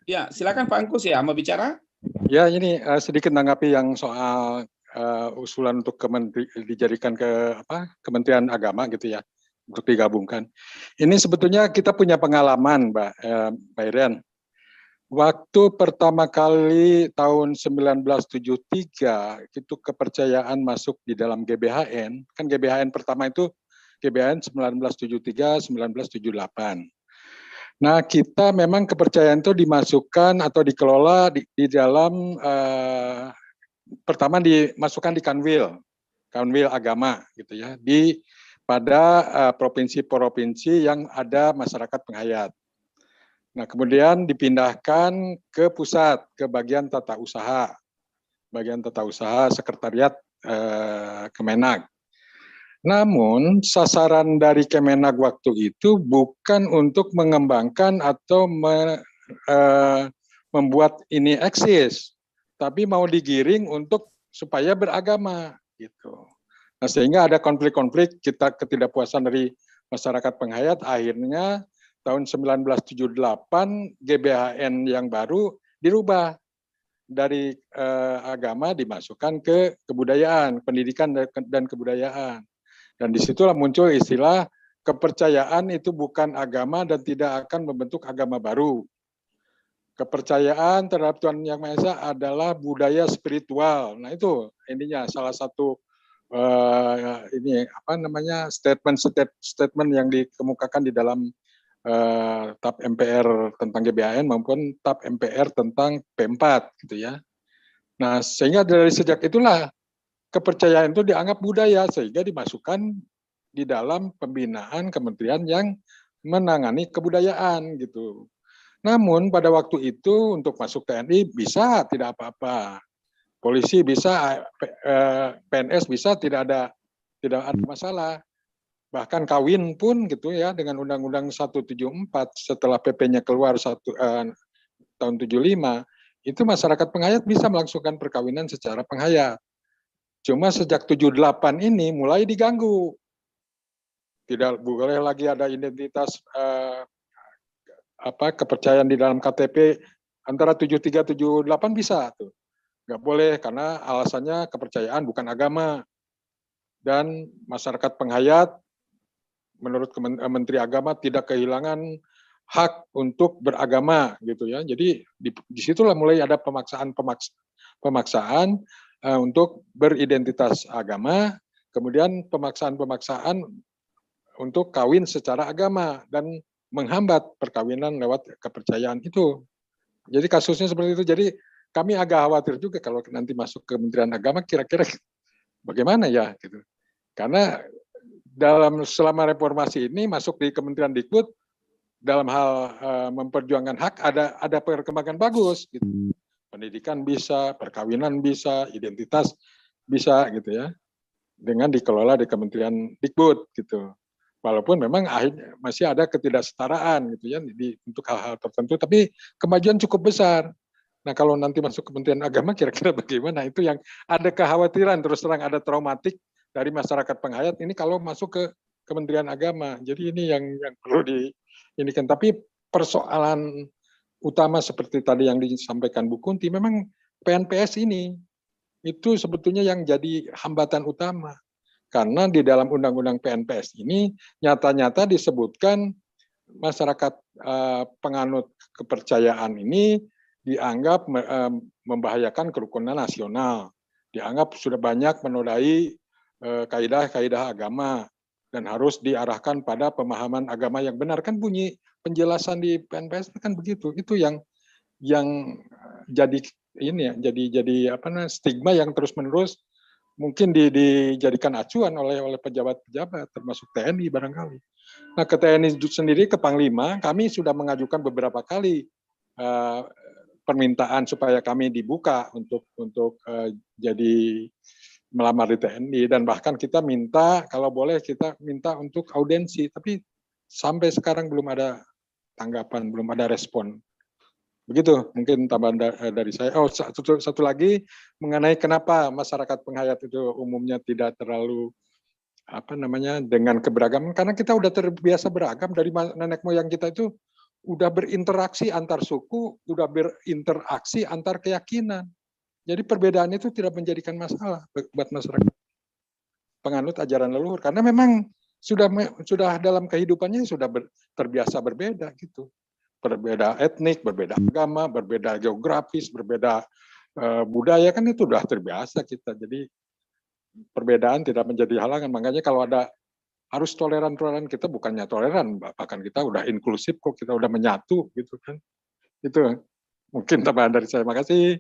Ya, silakan Pak Angkus ya, mau bicara? Ya, ini sedikit menanggapi yang soal usulan untuk dijadikan ke Kementerian Agama gitu ya, untuk digabungkan. Ini sebetulnya kita punya pengalaman, Mbak Irian. Waktu pertama kali tahun 1973 itu kepercayaan masuk di dalam GBHN, kan GBHN pertama itu GBHN 1973 1978. Nah, kita memang kepercayaan itu dimasukkan atau dikelola di dalam pertama dimasukkan di Kanwil agama gitu ya, pada provinsi-provinsi yang ada masyarakat penghayat. Nah, kemudian dipindahkan ke pusat, ke bagian tata usaha sekretariat Kemenag. Namun sasaran dari Kemenag waktu itu bukan untuk mengembangkan atau membuat ini eksis, tapi mau digiring untuk supaya beragama gitu. Nah, sehingga ada konflik-konflik, ketidakpuasan dari masyarakat penghayat, akhirnya tahun 1978 GBHN yang baru dirubah dari agama dimasukkan ke kebudayaan, pendidikan dan kebudayaan. Dan disitulah muncul istilah kepercayaan itu bukan agama dan tidak akan membentuk agama baru. Kepercayaan terhadap Tuhan Yang Maha Esa adalah budaya spiritual. Nah, itu intinya salah satu statement yang dikemukakan di dalam TAP MPR tentang GBHN maupun TAP MPR tentang P4 gitu ya. Nah, sehingga dari sejak itulah kepercayaan itu dianggap budaya sehingga dimasukkan di dalam pembinaan kementerian yang menangani kebudayaan gitu. Namun pada waktu itu untuk masuk TNI bisa tidak apa-apa. Polisi bisa, PNS bisa, tidak ada masalah. Bahkan kawin pun gitu ya dengan Undang-Undang 174 setelah PP-nya keluar tahun 75, itu masyarakat penghayat bisa melangsungkan perkawinan secara penghayat. Cuma sejak 78 ini mulai diganggu. Tidak boleh lagi ada identitas kepercayaan di dalam KTP antara 73 78 bisa tuh. Nggak boleh karena alasannya kepercayaan bukan agama. Dan masyarakat penghayat menurut Menteri Agama tidak kehilangan hak untuk beragama gitu ya. Jadi disitulah mulai ada pemaksaan untuk beridentitas agama, kemudian pemaksaan untuk kawin secara agama dan menghambat perkawinan lewat kepercayaan itu. Jadi kasusnya seperti itu. Jadi kami agak khawatir juga kalau nanti masuk ke Kementerian Agama kira-kira bagaimana ya gitu. Karena selama reformasi ini masuk di Kementerian Dikbud dalam hal memperjuangkan hak ada perkembangan bagus gitu. Pendidikan bisa, perkawinan bisa, identitas bisa gitu ya. Dengan dikelola di Kementerian Dikbud gitu. Walaupun memang akhirnya masih ada ketidaksetaraan gitu ya untuk hal-hal tertentu, tapi kemajuan cukup besar. Nah, kalau nanti masuk Kementerian Agama kira-kira bagaimana? Itu yang ada kekhawatiran, terus terang ada traumatik dari masyarakat penghayat ini kalau masuk ke Kementerian Agama. Jadi ini yang perlu diinikan. Tapi persoalan utama seperti tadi yang disampaikan Bu Kunti, memang PNPS ini itu sebetulnya yang jadi hambatan utama. Karena di dalam Undang-Undang PNPS ini nyata-nyata disebutkan masyarakat penganut kepercayaan ini dianggap membahayakan kerukunan nasional, dianggap sudah banyak menodai kaidah-kaidah agama dan harus diarahkan pada pemahaman agama yang benar. Kan bunyi penjelasan di PNPS kan begitu. Itu yang jadi ini ya, jadi stigma yang terus-menerus mungkin dijadikan acuan oleh pejabat-pejabat termasuk TNI barangkali. Nah, ke TNI sendiri, ke Panglima, kami sudah mengajukan beberapa kali permintaan supaya kami dibuka untuk jadi melamar di TNI, dan bahkan kita minta kalau boleh kita minta untuk audensi, tapi sampai sekarang belum ada tanggapan, belum ada respon. Begitu mungkin tambahan dari saya. Oh, satu lagi mengenai kenapa masyarakat penghayat itu umumnya tidak terlalu dengan keberagaman, karena kita udah terbiasa beragam dari nenek moyang kita itu udah berinteraksi antar suku, udah berinteraksi antar keyakinan. Jadi perbedaan itu tidak menjadikan masalah buat masyarakat penganut ajaran leluhur, karena memang sudah dalam kehidupannya sudah terbiasa berbeda gitu. Berbeda etnik, berbeda agama, berbeda geografis, berbeda budaya, kan itu sudah terbiasa kita. Jadi perbedaan tidak menjadi halangan. Makanya kalau ada harus toleran kita bukannya toleran, bahkan kita udah inklusif kok, kita udah menyatu gitu kan. Itu mungkin tambahan dari saya. Makasih.